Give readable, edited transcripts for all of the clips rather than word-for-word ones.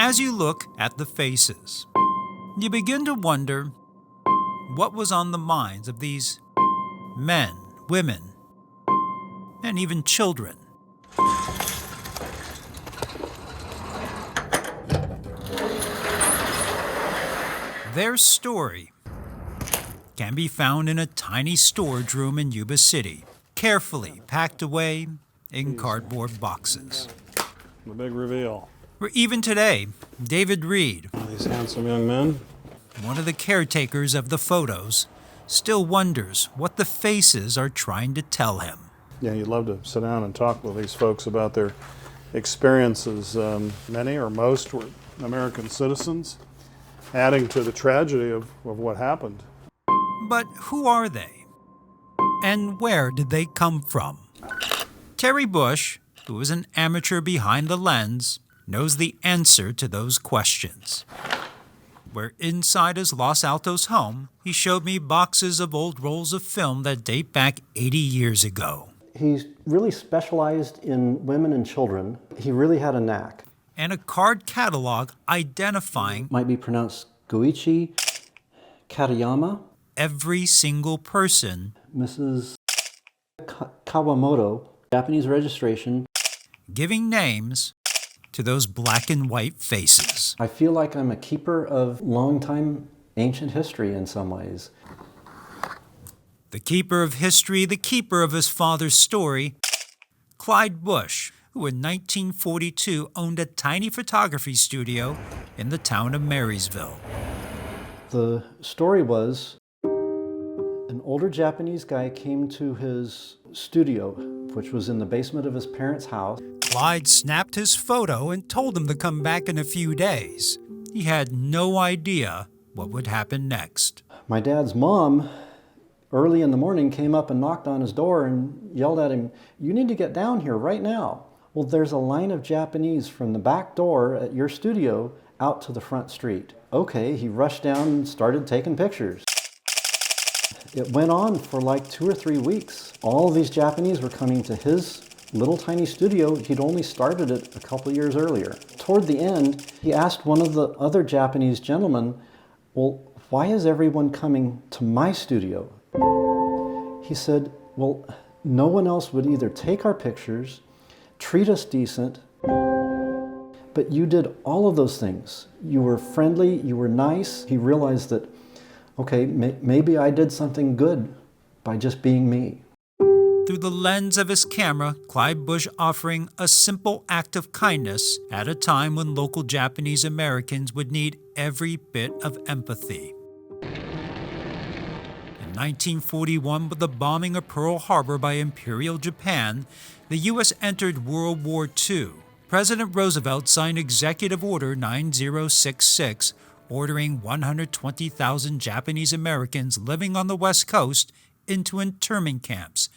As you look at the faces, you begin to wonder what was on the minds of these men, women, and even children. Their story can be found in a tiny storage room in Yuba City, carefully packed away in cardboard boxes. The big reveal. Where even today, David Reed, These handsome young men. one of the caretakers of the photos, still wonders what the faces are trying to tell him. Yeah, you'd love to sit down and talk with these folks about their experiences. Many or most were American citizens, adding to the tragedy of what happened. But who are they? And where did they come from? Terry Bush, who is an amateur behind the lens, knows the answer to those questions. Where inside his Los Altos home, he showed me boxes of old rolls of film that date back 80 years ago. He really specialized in women and children. He really had a knack. And a card catalog identifying Might be pronounced Goichi Katayama, every single person, Mrs. Kawamoto, Japanese registration. giving names to those black and white faces. I feel like I'm a keeper of long-time ancient history in some ways. The keeper of history, the keeper of his father's story, CLYDE Bush, who in 1942 owned a tiny photography studio in the town of Marysville. The story was an older Japanese guy came to his studio, which was in the basement of his parents' house. CLYDE snapped his photo and told him to come back in a few days. He had no idea what would happen next. My dad's mom, early in the morning, came up and knocked on his door and yelled at him, "You need to get down here right now." Well, there's a line of Japanese from the back door at your studio out to the front street. Okay, he rushed down and started taking pictures. It went on for like 2 or 3 weeks. All of these Japanese were coming to his little tiny studio. He'd only started it a couple years earlier. Toward the end, he asked one of the other Japanese gentlemen, "Well, why is everyone coming to my studio?" He said, "Well, no one else would either take our pictures, treat us decent, but you did all of those things. You were friendly, you were nice." He realized that, okay, maybe I did something good by just being me. Through the lens of his camera, CLYDE Bush offering a simple act of kindness at a time when local Japanese Americans would need every bit of empathy. In 1941, with the bombing of Pearl Harbor by Imperial Japan, the U.S. entered World War II. President Roosevelt signed Executive Order 9066, ordering 120,000 Japanese Americans living on the West Coast into internment camps,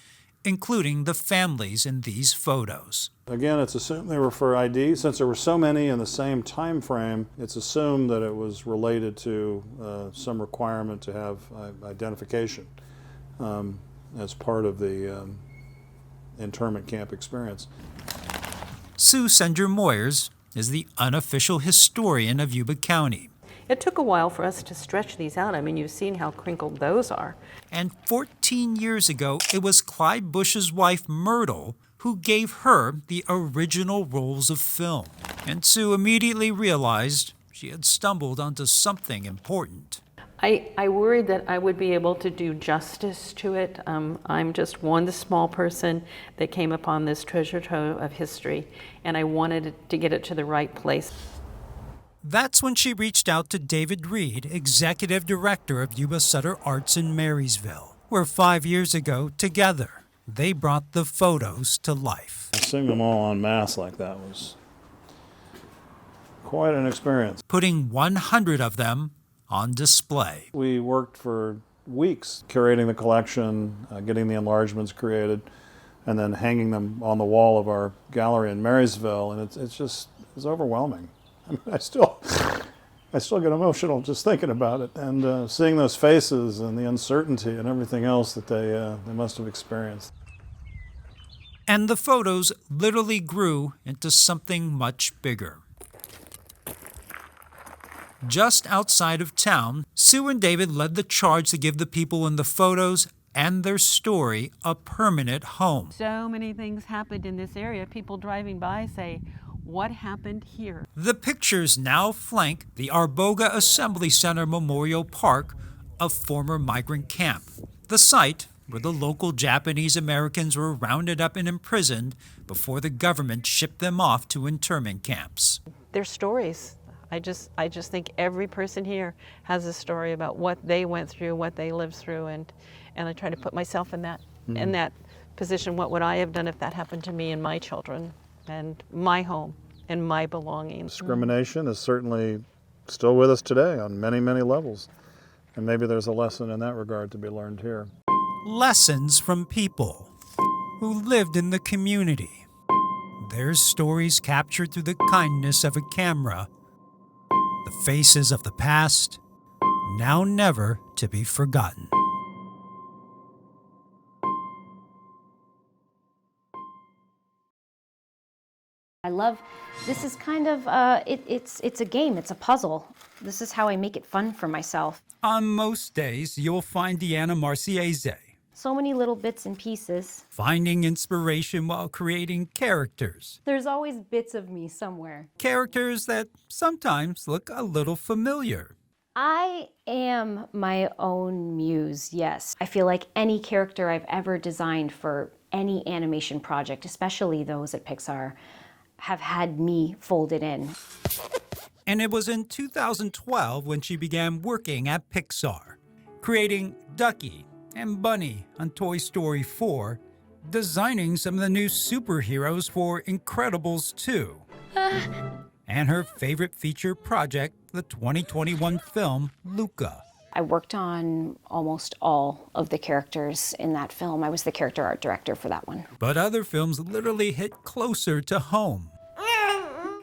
including the families in these photos. Again, it's assumed they were for ID. Since there were so many in the same time frame, it's assumed that it was related to some requirement to have identification as part of the internment camp experience. Sue Senger-Moyers is the unofficial historian of Yuba County. It took a while for us to stretch these out. I mean, you've seen how crinkled those are. And 14 years ago, it was CLYDE Bush's wife, Myrtle, who gave her the original rolls of film. And Sue immediately realized she had stumbled onto something important. I worried that I would be able to do justice to it. I'm just one small person that came upon this treasure trove of history, and I wanted to get it to the right place. That's when she reached out to David Reed, executive director of Yuba Sutter Arts in Marysville, where 5 years ago, together, they brought the photos to life. Seeing them all en masse like that was quite an experience. Putting 100 of them on display. We worked for weeks curating the collection, getting the enlargements created, and then hanging them on the wall of our gallery in Marysville, and it's overwhelming. I mean, I still get emotional just thinking about it, and seeing those faces and the uncertainty and everything else that they must have experienced. And the photos literally grew into something much bigger. Just outside of town, Sue and David led the charge to give the people in the photos and their story a permanent home. So many things happened in this area. People driving by say, what happened here? The pictures now flank the Arboga Assembly Center Memorial Park, a former migrant camp. The site where the local Japanese Americans were rounded up and imprisoned before the government shipped them off to internment camps. Their stories. I just think every person here has a story about what they went through, what they lived through, and I try to put myself in that position. What would I have done if that happened to me and my children and my home and my belongings? Discrimination is certainly still with us today on many, many levels. And maybe there's a lesson in that regard to be learned here. Lessons from people who lived in the community. Their stories captured through the kindness of a camera. The faces of the past, now never to be forgotten. I love, this is kind of, it's a game, it's a puzzle. This is how I make it fun for myself. On most days, you'll find Deanna Marciese So many little bits and pieces. finding inspiration while creating characters. There's always bits of me somewhere. Characters that sometimes look a little familiar. I am my own muse, yes. I feel like any character I've ever designed for any animation project, especially those at Pixar, have had me folded in. And it was in 2012 when she began working at Pixar, creating Ducky and Bunny on Toy Story 4, designing some of the new superheroes for Incredibles 2, and her favorite feature project, the 2021 film Luca. I worked on almost all of the characters in that film. I was the character art director for that one. But other films literally hit closer to home.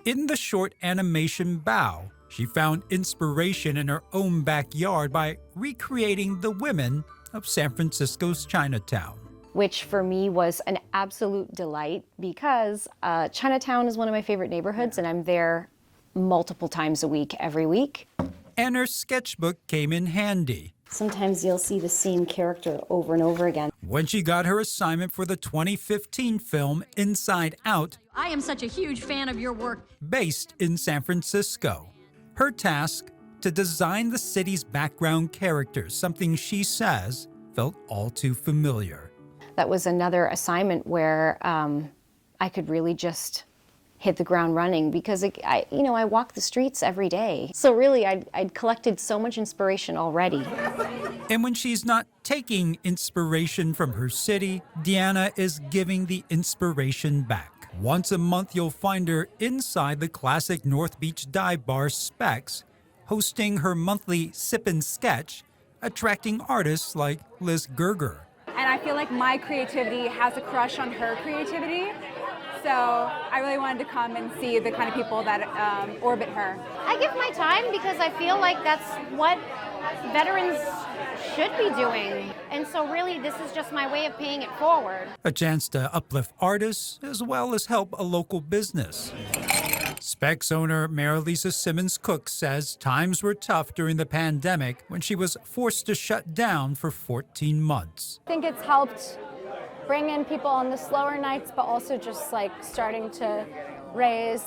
In the short animation Bao, she found inspiration in her own backyard by recreating the women of San Francisco's Chinatown. Which for me was an absolute delight because Chinatown is one of my favorite neighborhoods and I'm there multiple times a week, every week. And her sketchbook came in handy Sometimes you'll see the same character over and over again. when she got her assignment for the 2015 film Inside Out, I am such a huge fan of your work. based in San Francisco. Her task, to design the city's background characters, something she says felt all too familiar. That was another assignment where I could really just hit the ground running because I walk the streets every day. So really, I'd collected so much inspiration already. And when she's not taking inspiration from her city, Deanna is giving the inspiration back. Once a month, you'll find her inside the classic North Beach dive bar Specs, hosting her monthly Sip and Sketch, attracting artists like Liz Gerger. And I feel like my creativity has a crush on her creativity. So I really wanted to come and see the kind of people that orbit her. I give my time because I feel like that's what veterans should be doing. And so really, this is just my way of paying it forward. A chance to uplift artists as well as help a local business. Specs owner Marilisa Simmons-Cook says times were tough during the pandemic when she was forced to shut down for 14 months. I think it's helped bring in people on the slower nights, but also just like starting to raise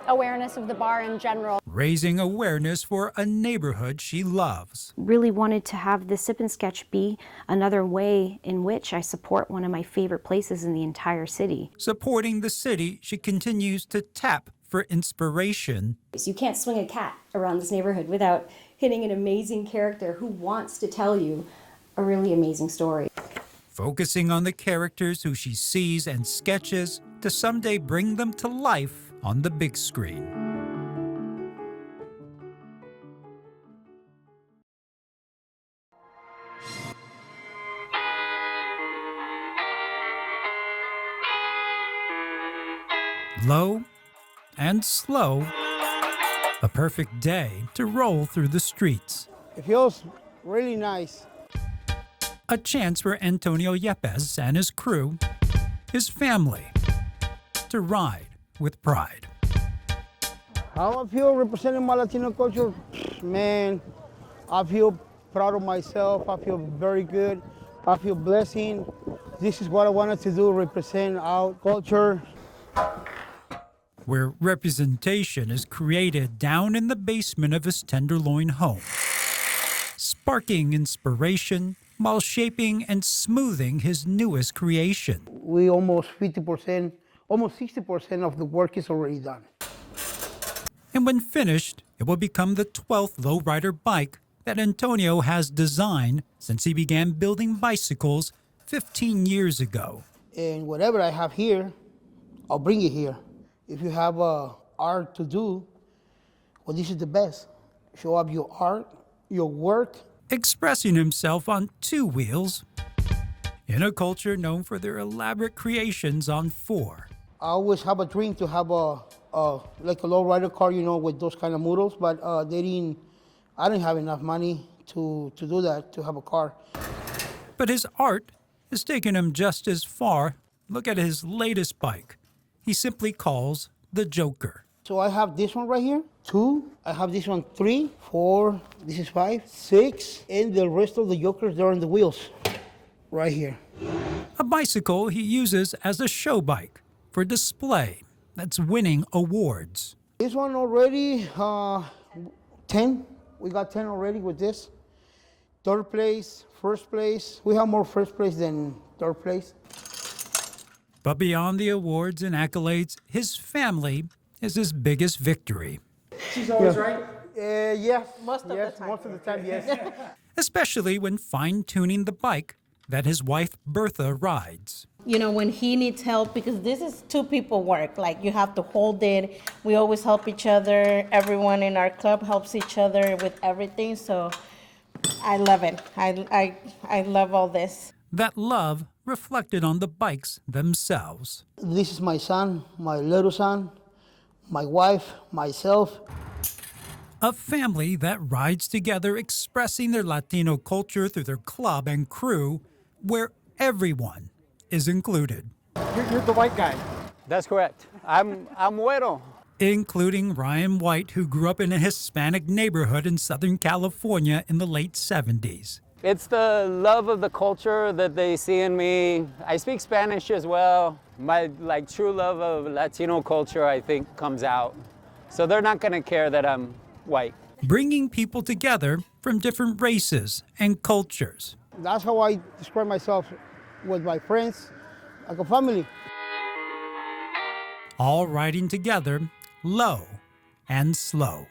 awareness of the bar in general. Raising awareness for a neighborhood she loves. Really wanted to have the Sip and Sketch be another way in which I support one of my favorite places in the entire city. Supporting the city, she continues to tap for inspiration. So you can't swing a cat around this neighborhood without hitting an amazing character who wants to tell you a really amazing story. Focusing on the characters who she sees and sketches to someday bring them to life on the big screen. Low and slow, a perfect day to roll through the streets. It feels really nice. A chance for Antonio Yepes and his crew, his family, to ride with pride. How I feel representing my Latino culture? Man, I feel proud of myself. I feel very good. I feel blessing. This is what I wanted to do, represent our culture. Where representation is created down in the basement of his Tenderloin home, sparking inspiration while shaping and smoothing his newest creation. We almost 50%, almost 60% of the work is already done. And when finished, it will become the 12th lowrider bike that Antonio has designed since he began building bicycles 15 years ago. And whatever I have here, I'll bring it here. If you have art to do, well, this is the best. Show up your art, your work. Expressing himself on two wheels in a culture known for their elaborate creations on four. I always have a dream to have like a lowrider car, you know, with those kind of models, but I didn't have enough money to do that, to have a car. But his art has taken him just as far. Look at his latest bike. He simply calls the Joker. So I have this one right here, 2. I have this one, 3, 4. This is 5, 6, and the rest of the Jokers, they're on the wheels, right here. A bicycle he uses as a show bike for display that's winning awards. This one already, 10. We got 10 already with this. 3rd place, 1st place. We have more 1st place than 3rd place. But beyond the awards and accolades, his family is his biggest victory. She's always right? Yes. Most of the time, yes. Especially when fine-tuning the bike that his wife Bertha rides. You know, when he needs help, because this is 2 people work, like you have to hold it. We always help each other. Everyone in our club helps each other with everything, so I love it. I love all this. That love reflected on the bikes themselves. This is my son, my little son, my wife, myself. A family that rides together expressing their Latino culture through their club and crew, where everyone is included. You're the white guy. That's correct. I'm güero. Including Ryan White, who grew up in a Hispanic neighborhood in Southern California in the late 70s. It's the love of the culture that they see in me. I speak Spanish as well. My true love of Latino culture, I think, comes out. So they're not gonna care that I'm white. Bringing people together from different races and cultures. That's how I describe myself with my friends, like a family. All riding together, low and slow.